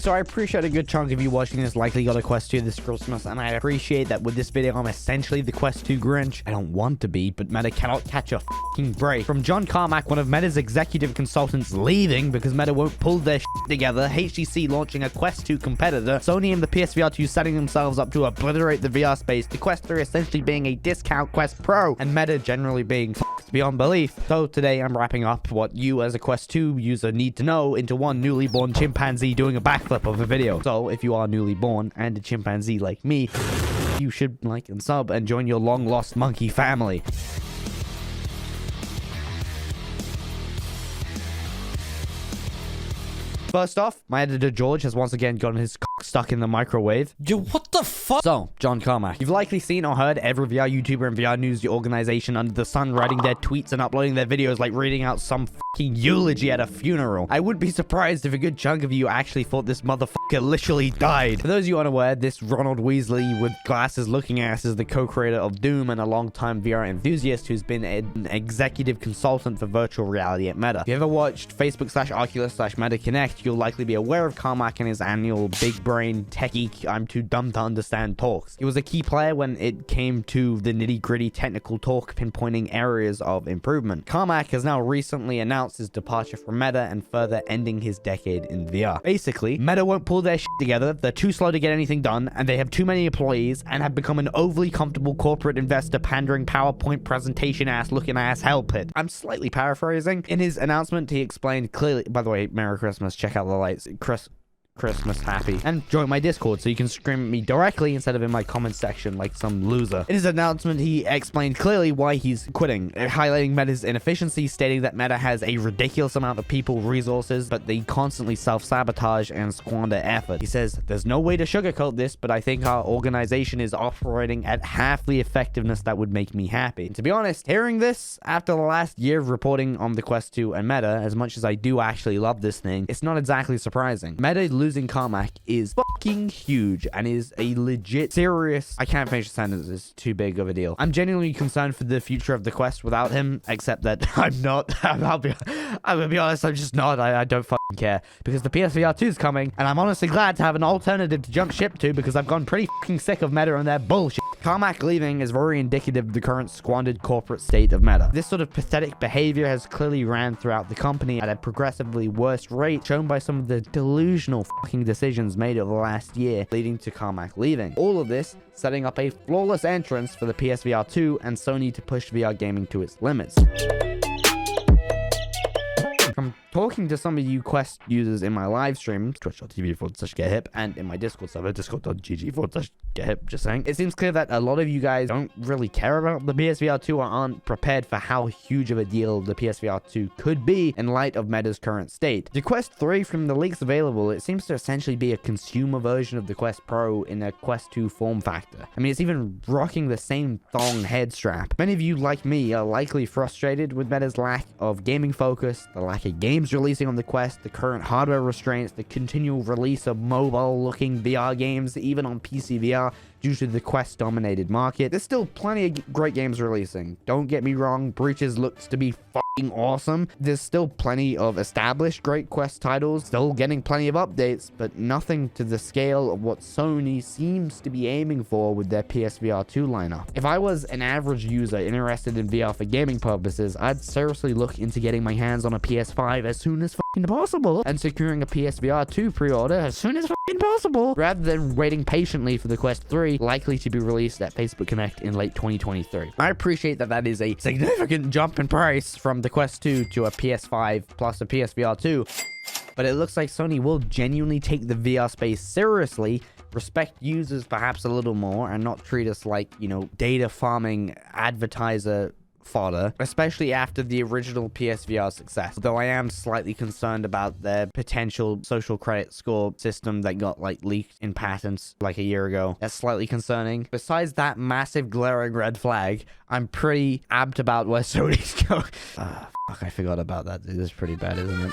So I appreciate a good chunk of you watching this likely got a Quest 2 this Christmas, and I appreciate that with this video I'm essentially the Quest 2 Grinch. I don't want to be, but Meta cannot catch a fucking break. From John Carmack, one of Meta's executive consultants, leaving because Meta won't pull their shit together, HTC launching a Quest 2 competitor, Sony and the PSVR 2 setting themselves up to obliterate the VR space, the Quest 3 essentially being a discount Quest Pro, and Meta generally being f***ed beyond belief. So today I'm wrapping up what you as a Quest 2 user need to know into one newly born chimpanzee doing a backflip of a video. So if you are newly born and a chimpanzee like me, you should like and sub and join your long lost monkey family. First off, my editor George has once again gotten his cock stuck in the microwave. Yo, what the fuck? So, John Carmack. You've likely seen or heard every VR YouTuber and VR news organization under the sun writing their tweets and uploading their videos like reading out some fucking eulogy at a funeral. I would be surprised if a good chunk of you actually thought this motherfucker literally died. For those of you unaware, this Ronald Weasley with glasses looking ass is the co-creator of Doom and a long-time VR enthusiast who's been an executive consultant for virtual reality at Meta. If you ever watched Facebook/Oculus/Meta Connect, you'll likely be aware of Carmack and his annual big brain techie I'm too dumb to understand talks. He was a key player when it came to the nitty-gritty technical talk pinpointing areas of improvement. Carmack has now recently announced his departure from Meta and further ending his decade in VR. Basically, Meta won't pull their shit together, they're too slow to get anything done, and they have too many employees and have become an overly comfortable corporate investor pandering PowerPoint presentation ass looking ass hell pit. I'm slightly paraphrasing. In his announcement, he explained clearly, by the way, Merry Christmas, check out the lights. Christmas happy, and join my Discord so you can scream at me directly instead of in my comment section like some loser. In his announcement, he explained clearly why he's quitting, highlighting Meta's inefficiency, stating that Meta has a ridiculous amount of people resources, but they constantly self-sabotage and squander effort. He says, "There's no way to sugarcoat this, but I think our organization is operating at half the effectiveness that would make me happy." And to be honest, hearing this after the last year of reporting on the Quest 2 and Meta, as much as I do actually love this thing, it's not exactly surprising. Meta losing Carmack is fucking huge and is a legit serious... I can't finish the sentence, it's too big of a deal. I'm genuinely concerned for the future of the Quest without him, except that I'm not. I'm gonna be honest, I'm just not. I don't fucking care, because the PSVR 2 is coming, and I'm honestly glad to have an alternative to jump ship to, because I've gone pretty fucking sick of Meta and their bullshit. Carmack leaving is very indicative of the current squandered corporate state of Meta. This sort of pathetic behavior has clearly ran throughout the company at a progressively worse rate, shown by some of the delusional fucking decisions made over the last year, leading to Carmack leaving. All of this setting up a flawless entrance for the PSVR 2 and Sony to push VR gaming to its limits. From talking to some of you Quest users in my live stream, twitch.tv/GetHip, and in my Discord server, discord.gg/GetHip, just saying, it seems clear that a lot of you guys don't really care about the PSVR 2 or aren't prepared for how huge of a deal the PSVR 2 could be in light of Meta's current state. The Quest 3, from the leaks available, it seems to essentially be a consumer version of the Quest Pro in a Quest 2 form factor. I mean, it's even rocking the same thong head strap. Many of you, like me, are likely frustrated with Meta's lack of gaming focus, the lack of games releasing on the Quest, the current hardware restraints, the continual release of mobile-looking VR games, even on PC VR, due to the Quest-dominated market. There's still plenty of great games releasing. Don't get me wrong, Breaches looks to be fucking awesome. There's still plenty of established great Quest titles, still getting plenty of updates, but nothing to the scale of what Sony seems to be aiming for with their PSVR 2 lineup. If I was an average user interested in VR for gaming purposes, I'd seriously look into getting my hands on a PS5 as soon as fucking possible, and securing a PSVR 2 pre-order as soon as fucking possible, rather than waiting patiently for the Quest 3, likely to be released at Facebook Connect in late 2023. I appreciate that that is a significant jump in price from the Quest 2 to a PS5 plus a PSVR 2, but it looks like Sony will genuinely take the VR space seriously, respect users perhaps a little more, and not treat us like, you know, data farming advertiser fodder, especially after the original PSVR success. Though I am slightly concerned about their potential social credit score system that got like leaked in patents like a year ago. That's slightly concerning. Besides that massive glaring red flag, I'm pretty amped about where Sony's going. Fuck, I forgot about that. This is pretty bad, isn't it?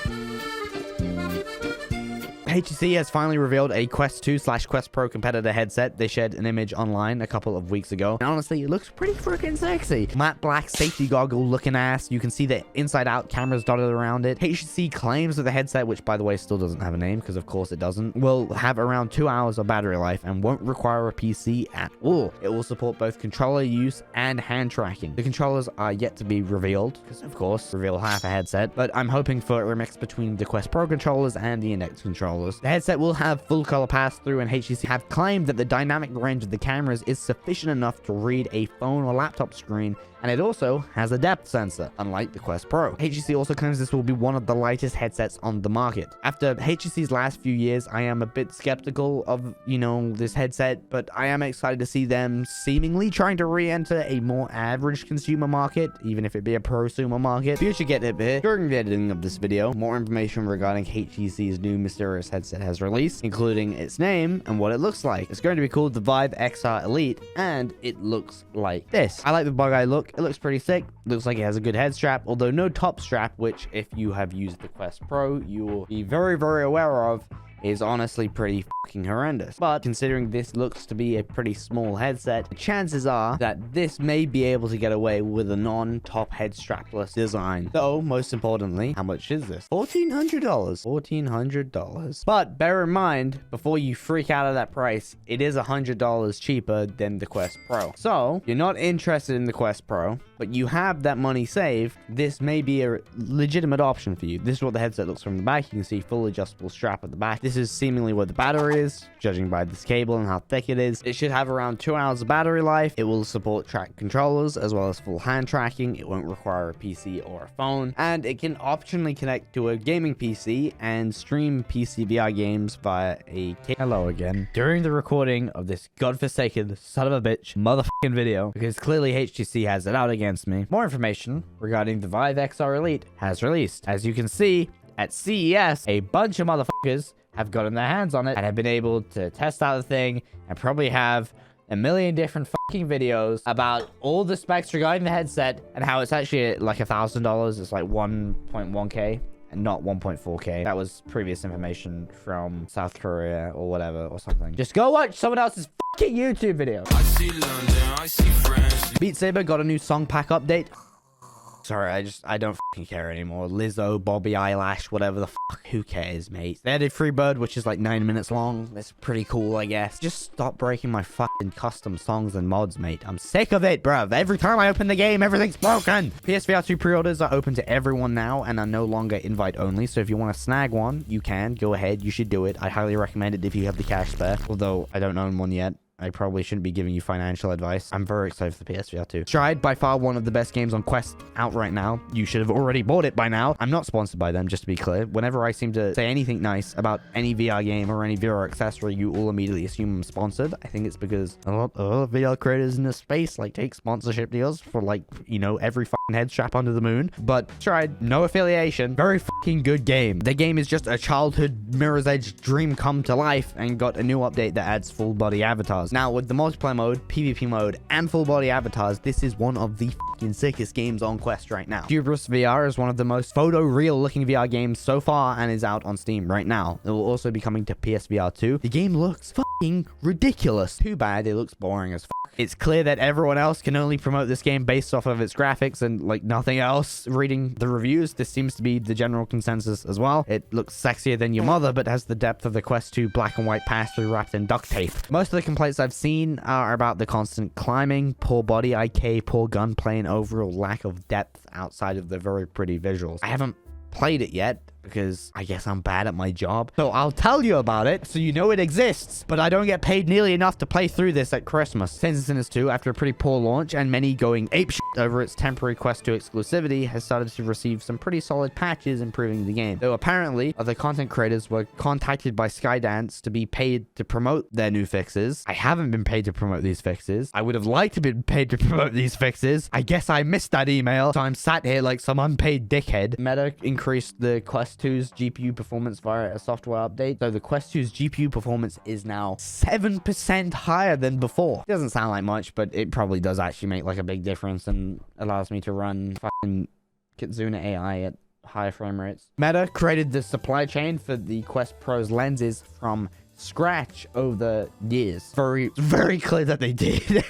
HTC has finally revealed a Quest 2/Quest Pro competitor headset. They shared an image online a couple of weeks ago. And honestly, it looks pretty freaking sexy. Matte black safety goggle looking ass. You can see the inside out cameras dotted around it. HTC claims that the headset, which by the way still doesn't have a name because of course it doesn't, will have around 2 hours of battery life and won't require a PC at all. It will support both controller use and hand tracking. The controllers are yet to be revealed because of course reveal half a headset, but I'm hoping for a mix between the Quest Pro controllers and the Index controllers. The headset will have full color pass through, and HTC have claimed that the dynamic range of the cameras is sufficient enough to read a phone or laptop screen, and it also has a depth sensor, unlike the Quest Pro. HTC also claims this will be one of the lightest headsets on the market. After HTC's last few years, I am a bit skeptical of, this headset, but I am excited to see them seemingly trying to re-enter a more average consumer market, even if it be a prosumer market. Future GetHip here. During the editing of this video, more information regarding HTC's new mysterious headset has released, including its name and what it looks like. It's going to be called the Vive XR Elite, and it looks like this. I like the bug eye look. It looks pretty sick. Looks like it has a good head strap, although no top strap, which if you have used the Quest Pro, you will be very, very aware of, is honestly pretty fucking horrendous. But considering this looks to be a pretty small headset, the chances are that this may be able to get away with a non-top head strapless design. Though, most importantly, how much is this? $1,400. $1,400. But bear in mind, before you freak out at that price, it is $100 cheaper than the Quest Pro. So, if you're not interested in the Quest Pro, but you have that money saved, this may be a legitimate option for you. This is what the headset looks from the back. You can see full adjustable strap at the back. This is seemingly where the battery is, judging by this cable and how thick it is. It should have around 2 hours of battery life. It will support track controllers as well as full hand tracking. It won't require a PC or a phone, and it can optionally connect to a gaming PC and stream PSVR games via a cable. Hello again. During the recording of this godforsaken son of a bitch motherfucking video, because clearly HTC has it out against me, more information regarding the Vive XR Elite has released. As you can see, at CES, a bunch of motherfuckers have gotten their hands on it and have been able to test out the thing and probably have a million different fucking videos about all the specs regarding the headset and how it's actually like $1,000. It's like 1.1K and not 1.4K. That was previous information from South Korea or whatever or something. Just go watch someone else's fucking YouTube video. I see London, I see France. Beat Saber got a new song pack update. Sorry, I don't fucking care anymore. Lizzo, Bobby Eyelash, whatever the fuck, who cares, mate? They added Freebird, which is like 9 minutes long. That's pretty cool, I guess. Just stop breaking my fucking custom songs and mods, mate. I'm sick of it, bruv. Every time I open the game, everything's broken. PSVR 2 pre-orders are open to everyone now and are no longer invite only. So if you want to snag one, you can. Go ahead. You should do it. I highly recommend it if you have the cash spare. Although I don't own one yet. I probably shouldn't be giving you financial advice. I'm very excited for the PSVR 2. Stride, by far one of the best games on Quest out right now. You should have already bought it by now. I'm not sponsored by them, just to be clear. Whenever I seem to say anything nice about any VR game or any VR accessory, you all immediately assume I'm sponsored. I think it's because a lot of VR creators in this space like take sponsorship deals for like, every fucking head strap under the moon. But Stride, no affiliation. Very fucking good game. The game is just a childhood Mirror's Edge dream come to life and got a new update that adds full body avatars. Now, with the multiplayer mode, PvP mode, and full body avatars, this is one of the fucking sickest games on Quest right now. Hubris VR is one of the most photo-real looking VR games so far and is out on Steam right now. It will also be coming to PSVR 2. The game looks fucking ridiculous. Too bad it looks boring as fuck. It's clear that everyone else can only promote this game based off of its graphics and like nothing else. Reading the reviews, this seems to be the general consensus as well. It looks sexier than your mother, but has the depth of the Quest 2 black and white pass-through wrapped in duct tape. Most of the complaints I've seen are about the constant climbing, poor body IK, poor gunplay, and overall lack of depth outside of the very pretty visuals. I haven't played it yet because I guess I'm bad at my job. So I'll tell you about it so you know it exists, but I don't get paid nearly enough to play through this at Christmas. Saints and Sinners 2, after a pretty poor launch and many going apeshit over its temporary Quest 2 exclusivity, has started to receive some pretty solid patches improving the game. Though apparently, other content creators were contacted by Skydance to be paid to promote their new fixes. I haven't been paid to promote these fixes. I would have liked to be paid to promote these fixes. I guess I missed that email, so I'm sat here like some unpaid dickhead. Meta increased the Quest 2's GPU performance via a software update. So the Quest 2's GPU performance is now 7% higher than before. It doesn't sound like much, but it probably does actually make like a big difference and allows me to run fucking Kitsune AI at higher frame rates. Meta created the supply chain for the Quest Pro's lenses from scratch over the years. Very clear that they did,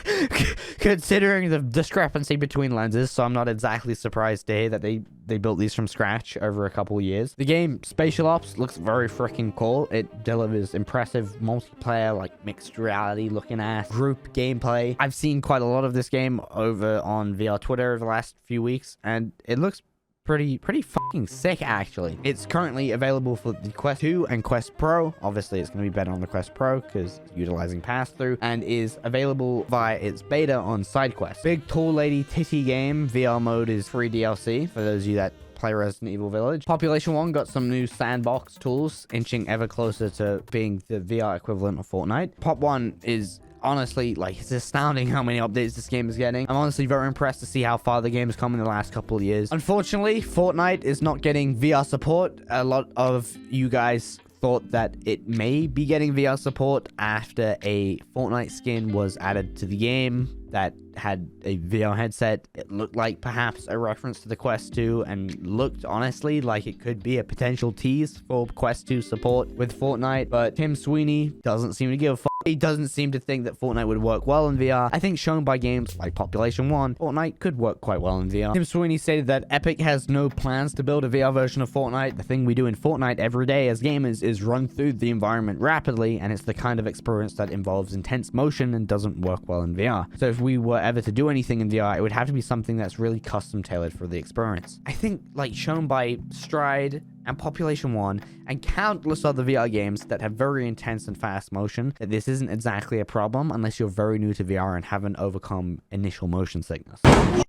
considering the discrepancy between lenses. So I'm not exactly surprised to hear that they built these from scratch over a couple years. The game Spatial Ops looks very freaking cool. It delivers impressive multiplayer, like mixed reality looking ass group gameplay. I've seen quite a lot of this game over on VR Twitter over the last few weeks, and it looks pretty fucking sick, actually. It's currently available for the Quest 2 and Quest Pro. Obviously, it's going to be better on the Quest Pro because it's utilizing pass-through, and is available via its beta on SideQuest. Big tall lady titty game. VR mode is free DLC for those of you that play Resident Evil Village. Population 1 got some new sandbox tools, inching ever closer to being the VR equivalent of Fortnite. Pop 1 is honestly, like, it's astounding how many updates this game is getting. I'm honestly very impressed to see how far the game has come in the last couple of years. Unfortunately, Fortnite is not getting VR support. A lot of you guys thought that it may be getting VR support after a Fortnite skin was added to the game that had a VR headset. It looked like perhaps a reference to the Quest 2 and looked honestly like it could be a potential tease for Quest 2 support with Fortnite, but Tim Sweeney doesn't seem to give a fuck. He doesn't seem to think that Fortnite would work well in VR. I think shown by games like Population 1, Fortnite could work quite well in VR. Tim Sweeney stated that Epic has no plans to build a VR version of Fortnite. The thing we do in Fortnite every day as gamers is run through the environment rapidly, and it's the kind of experience that involves intense motion and doesn't work well in VR. So if we were ever to do anything in VR, it would have to be something that's really custom tailored for the experience. I think, like shown by Stride and Population 1 and countless other VR games that have very intense and fast motion, that this isn't exactly a problem unless you're very new to VR and haven't overcome initial motion sickness.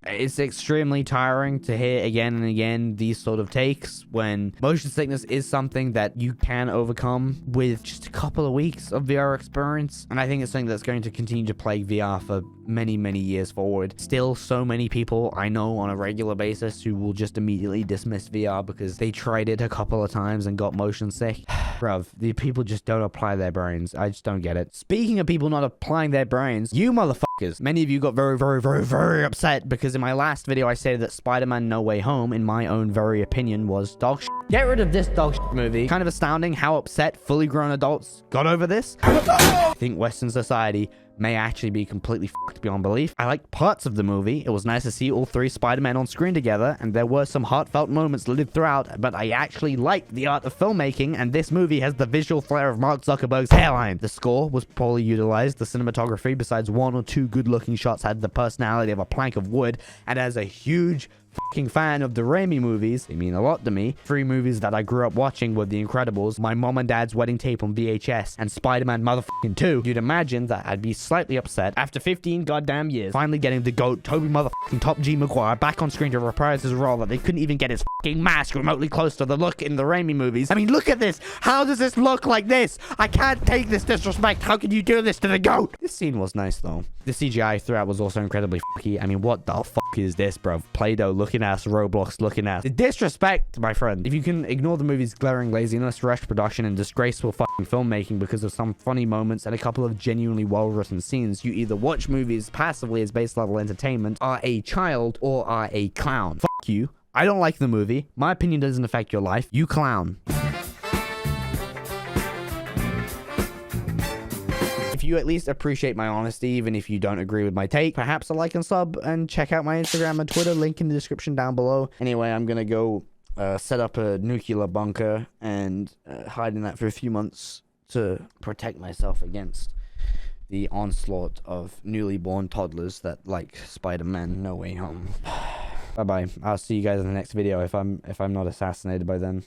It's extremely tiring to hear again and again these sort of takes when motion sickness is something that you can overcome with just a couple of weeks of VR experience, and I think it's something that's going to continue to plague VR for many years forward. Still, so many people I know on a regular basis who will just immediately dismiss VR because they tried it a couple of times and got motion sick. Bruv, the people just don't apply their brains. I just don't get it. Speaking of people not applying their brains, you motherfuckers, many of you got very upset because in my last video I said that Spider-Man No Way Home, in my own very opinion, was dog shit. Get rid of this dog shit movie. Kind of astounding how upset fully grown adults got over this. I think Western society may actually be completely fucked beyond belief. I liked parts of the movie. It was nice to see all three Spider-Men on screen together, and there were some heartfelt moments lived throughout, but I actually liked the art of filmmaking, and this movie has the visual flair of Mark Zuckerberg's hairline. The score was poorly utilized. The cinematography, besides one or two good-looking shots, had the personality of a plank of wood, and as a huge fucking fan of the Raimi movies, they mean a lot to me. 3 movies that I grew up watching were The Incredibles, My Mom and Dad's Wedding Tape on VHS, and Spider-Man motherfucking 2. You'd imagine that I'd be slightly upset after 15 goddamn years finally getting the GOAT Tobey motherfucking Top G Maguire back on screen to reprise his role that they couldn't even get his fucking mask remotely close to the look in the Raimi movies. I mean, look at this. How does this look like this? I can't take this disrespect. How can you do this to the GOAT? This scene was nice though. The CGI throughout was also incredibly fucky. I mean, what the fuck is this, bro? Play-Doh looking ass, Roblox looking ass. The disrespect, my friend. If you can ignore the movie's glaring laziness, rushed production, and disgraceful fucking filmmaking because of some funny moments and a couple of genuinely well-written scenes, you either watch movies passively as base-level entertainment, are a child, or are a clown. Fuck you. I don't like the movie. My opinion doesn't affect your life. You clown. If you at least appreciate my honesty, even if you don't agree with my take, perhaps a like and sub, and check out my Instagram and Twitter, link in the description down below. Anyway, I'm gonna go set up a nuclear bunker and hide in that for a few months to protect myself against the onslaught of newly born toddlers that like Spider-Man No Way Home. Bye bye. I'll see you guys in the next video if I'm not assassinated by then.